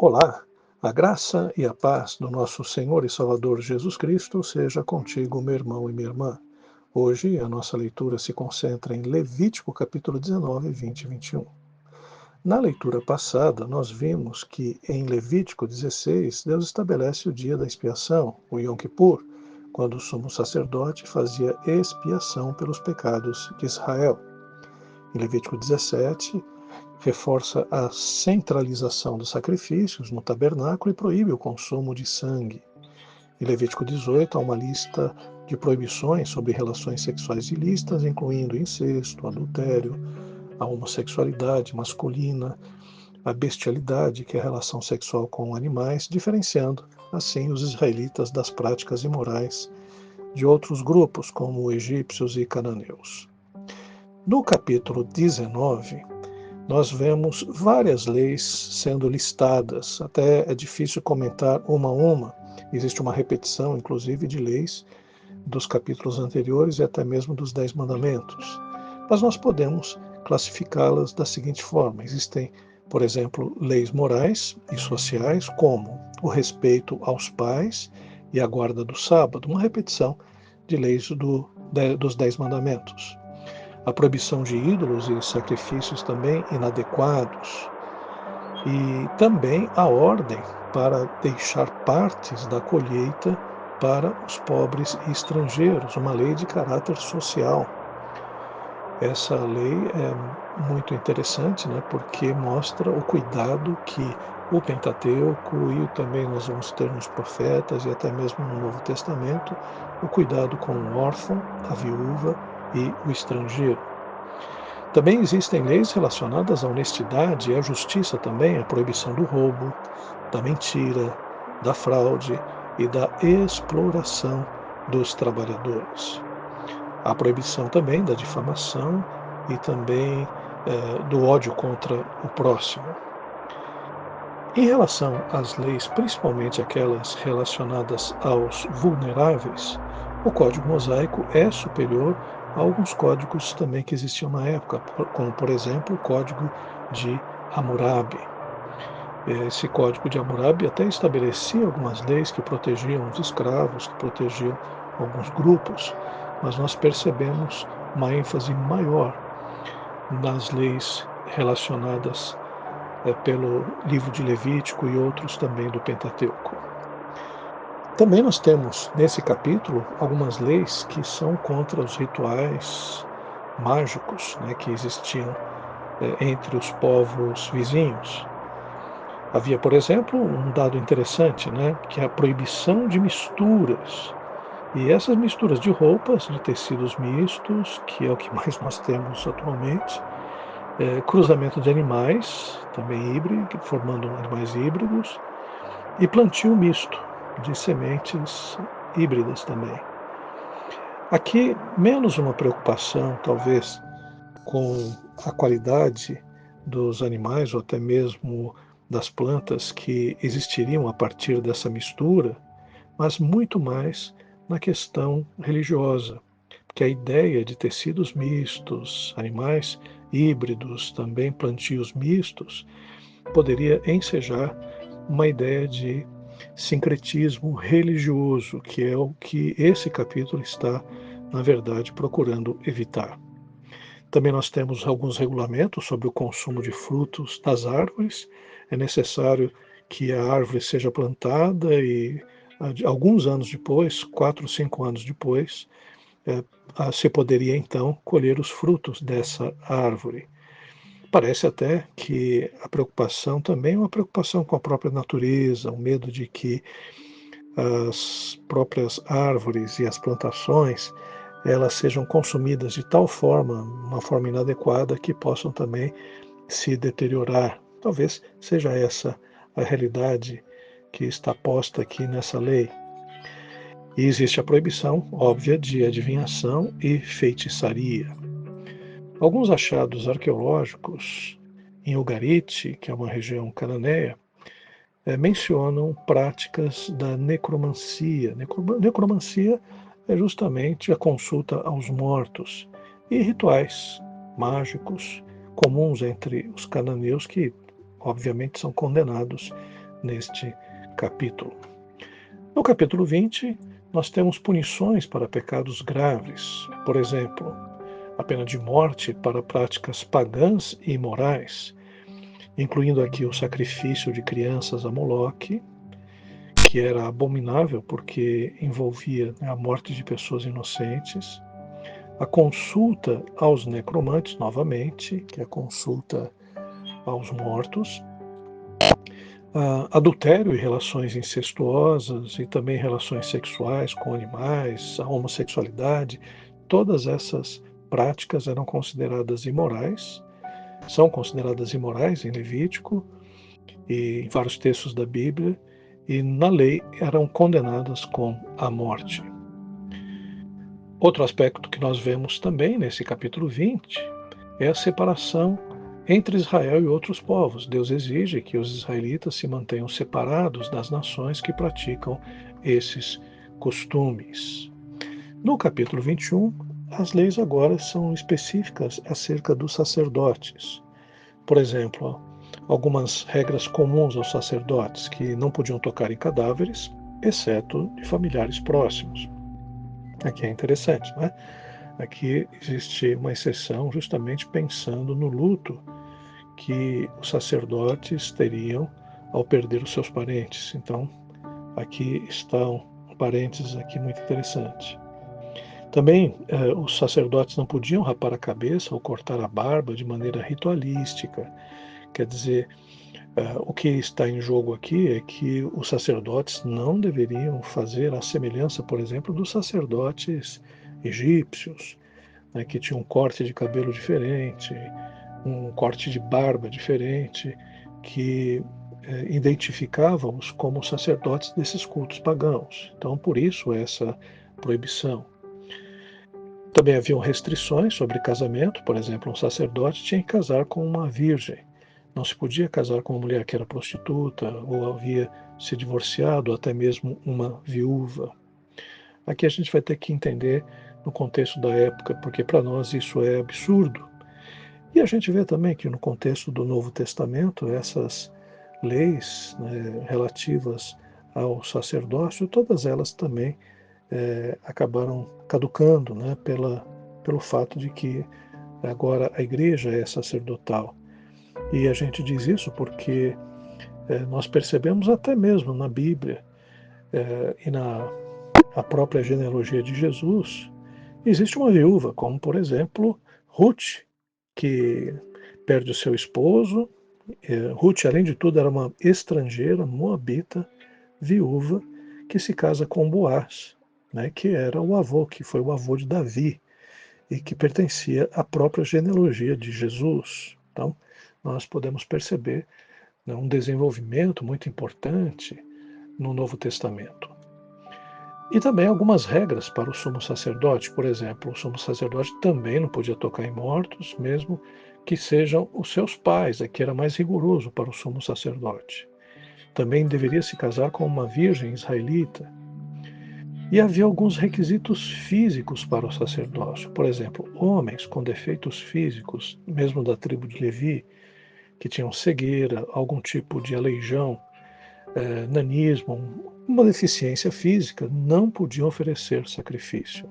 Olá, a graça e a paz do nosso Senhor e Salvador Jesus Cristo seja contigo, meu irmão e minha irmã. Hoje a nossa leitura se concentra em Levítico capítulo 19, 20 e 21. Na leitura passada, nós vimos que em Levítico 16, Deus estabelece o dia da expiação, o Yom Kippur, quando o sumo sacerdote fazia expiação pelos pecados de Israel. Em Levítico 17, reforça a centralização dos sacrifícios no tabernáculo e proíbe o consumo de sangue. Em Levítico 18, há uma lista de proibições sobre relações sexuais ilícitas, incluindo incesto, adultério, a homossexualidade masculina, a bestialidade, que é a relação sexual com animais, diferenciando, assim, os israelitas das práticas imorais de outros grupos, como egípcios e cananeus. No capítulo 19, nós vemos várias leis sendo listadas, até é difícil comentar uma a uma. Existe uma repetição, inclusive, de leis dos capítulos anteriores e até mesmo dos 10 mandamentos. Mas nós podemos classificá-las da seguinte forma: existem, por exemplo, leis morais e sociais, como o respeito aos pais e a guarda do sábado, uma repetição de leis dos 10 mandamentos. A proibição de ídolos e sacrifícios também inadequados, e também a ordem para deixar partes da colheita para os pobres e estrangeiros, uma lei de caráter social. Essa lei é muito interessante, né, porque mostra o cuidado que o Pentateuco, e também nós vamos ter nos profetas e até mesmo no Novo Testamento, o cuidado com o órfão, a viúva e o estrangeiro. Também existem leis relacionadas à honestidade e à justiça também, a proibição do roubo, da mentira, da fraude e da exploração dos trabalhadores. A proibição também da difamação e também do ódio contra o próximo. Em relação às leis, principalmente aquelas relacionadas aos vulneráveis, o Código Mosaico é superior a alguns códigos também que existiam na época, como, por exemplo, o Código de Hammurabi. Esse Código de Hammurabi até estabelecia algumas leis que protegiam os escravos, que protegiam alguns grupos, mas nós percebemos uma ênfase maior nas leis relacionadas pelo livro de Levítico e outros também do Pentateuco. Também nós temos, nesse capítulo, algumas leis que são contra os rituais mágicos, né, que existiam entre os povos vizinhos. Havia, por exemplo, um dado interessante, né, que é a proibição de misturas. E essas misturas de roupas, de tecidos mistos, que é o que mais nós temos atualmente, cruzamento de animais, também híbrido, formando animais híbridos, e plantio misto de sementes híbridas também. Aqui, menos uma preocupação, talvez, com a qualidade dos animais ou até mesmo das plantas que existiriam a partir dessa mistura, mas muito mais na questão religiosa, porque a ideia de tecidos mistos, animais híbridos, também plantios mistos, poderia ensejar uma ideia de sincretismo religioso, que é o que esse capítulo está, na verdade, procurando evitar. Também nós temos alguns regulamentos sobre o consumo de frutos das árvores. É necessário que a árvore seja plantada e alguns anos depois, 4 ou 5 anos depois, se poderia então colher os frutos dessa árvore. Parece até que a preocupação também é uma preocupação com a própria natureza, o medo de que as próprias árvores e as plantações elas sejam consumidas de tal forma, uma forma inadequada, que possam também se deteriorar. Talvez seja essa a realidade que está posta aqui nessa lei. E existe a proibição óbvia de adivinhação e feitiçaria. Alguns achados arqueológicos em Ugarit, que é uma região cananeia, mencionam práticas da necromancia. Necromancia é justamente a consulta aos mortos e rituais mágicos comuns entre os cananeus que, obviamente, são condenados neste capítulo. No capítulo 20, nós temos punições para pecados graves, por exemplo, a pena de morte para práticas pagãs e imorais, incluindo aqui o sacrifício de crianças a Moloque, que era abominável porque envolvia a morte de pessoas inocentes, a consulta aos necromantes, novamente, que é a consulta aos mortos, adultério e relações incestuosas e também relações sexuais com animais, a homossexualidade, todas essas práticas eram consideradas imorais, são consideradas imorais em Levítico e em vários textos da Bíblia, e na lei eram condenadas com a morte. Outro aspecto que nós vemos também nesse capítulo 20 é a separação entre Israel e outros povos. Deus exige que os israelitas se mantenham separados das nações que praticam esses costumes. No capítulo 21, as leis agora são específicas acerca dos sacerdotes. Por exemplo, algumas regras comuns aos sacerdotes, que não podiam tocar em cadáveres, exceto de familiares próximos. Aqui é interessante, né? Aqui existe uma exceção justamente pensando no luto que os sacerdotes teriam ao perder os seus parentes. Então, aqui está um parênteses aqui muito interessante. Também os sacerdotes não podiam rapar a cabeça ou cortar a barba de maneira ritualística. Quer dizer, o que está em jogo aqui é que os sacerdotes não deveriam fazer a semelhança, por exemplo, dos sacerdotes egípcios, né, que tinham um corte de cabelo diferente, um corte de barba diferente, que identificavam-os como sacerdotes desses cultos pagãos. Então, por isso, essa proibição. Também haviam restrições sobre casamento, por exemplo, um sacerdote tinha que casar com uma virgem. Não se podia casar com uma mulher que era prostituta ou havia se divorciado, ou até mesmo uma viúva. Aqui a gente vai ter que entender no contexto da época, porque para nós isso é absurdo. E a gente vê também que no contexto do Novo Testamento, essas leis, né, relativas ao sacerdócio, todas elas também acabaram caducando, né, pelo fato de que agora a igreja é sacerdotal. E a gente diz isso porque nós percebemos até mesmo na Bíblia e na a própria genealogia de Jesus, existe uma viúva, como por exemplo Ruth, que perde o seu esposo. Ruth, além de tudo, era uma estrangeira, moabita, viúva, que se casa com Boaz, né, que era o avô, que foi o avô de Davi, e que pertencia à própria genealogia de Jesus. Então, nós podemos perceber, né, um desenvolvimento muito importante no Novo Testamento. E também algumas regras para o sumo sacerdote. Por exemplo, o sumo sacerdote também não podia tocar em mortos, mesmo que sejam os seus pais. Aqui era mais rigoroso para o sumo sacerdote. Também deveria se casar com uma virgem israelita. E havia alguns requisitos físicos para o sacerdócio. Por exemplo, homens com defeitos físicos, mesmo da tribo de Levi, que tinham cegueira, algum tipo de aleijão, nanismo, uma deficiência física, não podiam oferecer sacrifício.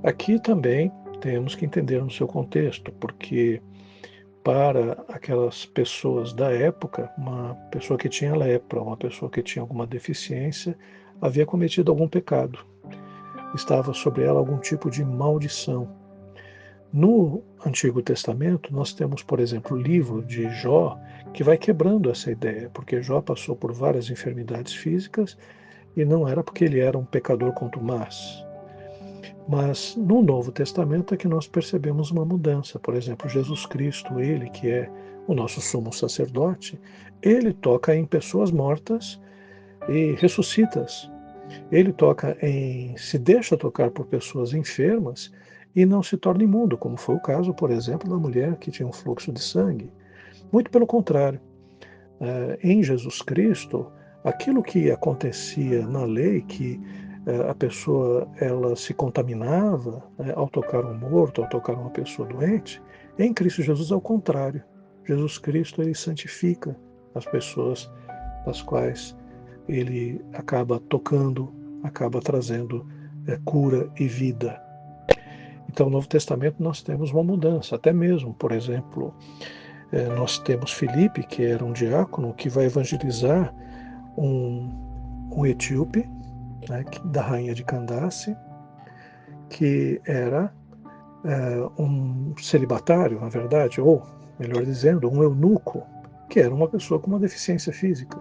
Aqui também temos que entender no seu contexto, porque para aquelas pessoas da época, uma pessoa que tinha lepra, uma pessoa que tinha alguma deficiência, havia cometido algum pecado. Estava sobre ela algum tipo de maldição. No Antigo Testamento, nós temos, por exemplo, o livro de Jó, que vai quebrando essa ideia, porque Jó passou por várias enfermidades físicas e não era porque ele era um pecador contumaz. Mas no Novo Testamento é que nós percebemos uma mudança. Por exemplo, Jesus Cristo, ele que é o nosso sumo sacerdote, ele toca em pessoas mortas e ressuscitas. Ele se deixa tocar por pessoas enfermas e não se torna imundo, como foi o caso, por exemplo, da mulher que tinha um fluxo de sangue. Muito pelo contrário, em Jesus Cristo, aquilo que acontecia na lei, que a pessoa ela se contaminava, né, ao tocar um morto, ao tocar uma pessoa doente, em Cristo Jesus é o contrário. Jesus Cristo ele santifica as pessoas as quais ele acaba tocando, acaba trazendo cura e vida. Então, no Novo Testamento nós temos uma mudança, até mesmo, por exemplo, nós temos Filipe, que era um diácono, que vai evangelizar um etíope, né, da rainha de Candace, que era um celibatário, na verdade, ou, melhor dizendo, um eunuco, que era uma pessoa com uma deficiência física.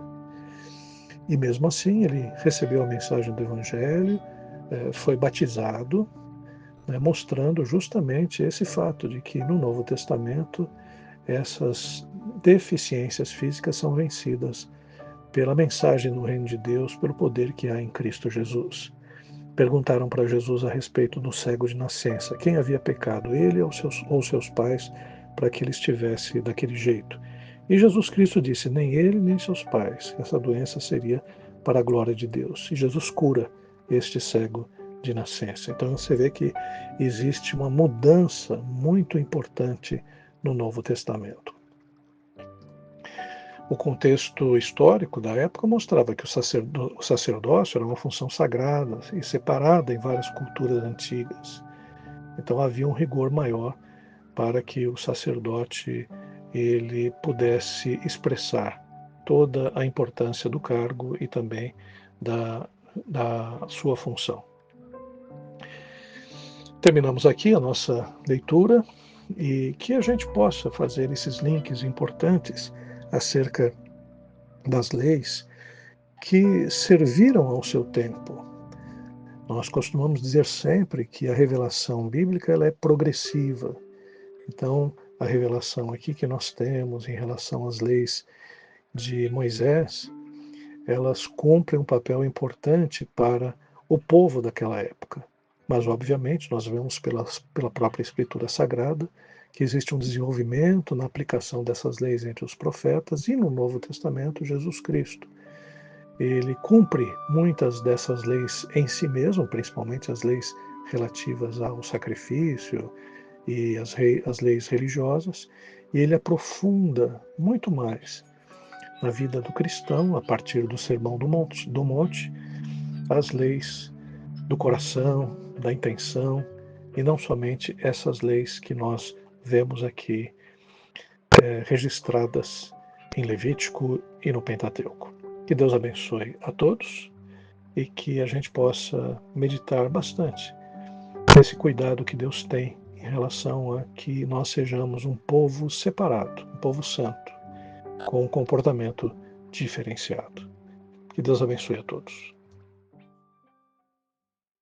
E mesmo assim ele recebeu a mensagem do Evangelho, foi batizado, né, mostrando justamente esse fato de que no Novo Testamento essas deficiências físicas são vencidas pela mensagem do Reino de Deus, pelo poder que há em Cristo Jesus. Perguntaram para Jesus a respeito do cego de nascença, quem havia pecado, ele ou seus pais, para que ele estivesse daquele jeito. E Jesus Cristo disse, nem ele nem seus pais, essa doença seria para a glória de Deus. E Jesus cura este cego de nascença. Então você vê que existe uma mudança muito importante no Novo Testamento. O contexto histórico da época mostrava que o sacerdócio era uma função sagrada e separada em várias culturas antigas. Então havia um rigor maior para que o sacerdote ele pudesse expressar toda a importância do cargo e também da sua função. Terminamos aqui a nossa leitura e que a gente possa fazer esses links importantes acerca das leis que serviram ao seu tempo. Nós costumamos dizer sempre que a revelação bíblica ela é progressiva. Então, a revelação aqui que nós temos em relação às leis de Moisés, elas cumprem um papel importante para o povo daquela época. Mas, obviamente, nós vemos pela própria Escritura Sagrada que existe um desenvolvimento na aplicação dessas leis entre os profetas e no Novo Testamento, Jesus Cristo. Ele cumpre muitas dessas leis em si mesmo, principalmente as leis relativas ao sacrifício e as leis religiosas, e ele aprofunda muito mais na vida do cristão, a partir do Sermão do Monte, as leis do coração, da intenção, e não somente essas leis que nós vemos aqui registradas em Levítico e no Pentateuco. Que Deus abençoe a todos e que a gente possa meditar bastante nesse cuidado que Deus tem em relação a que nós sejamos um povo separado, um povo santo, com um comportamento diferenciado. Que Deus abençoe a todos.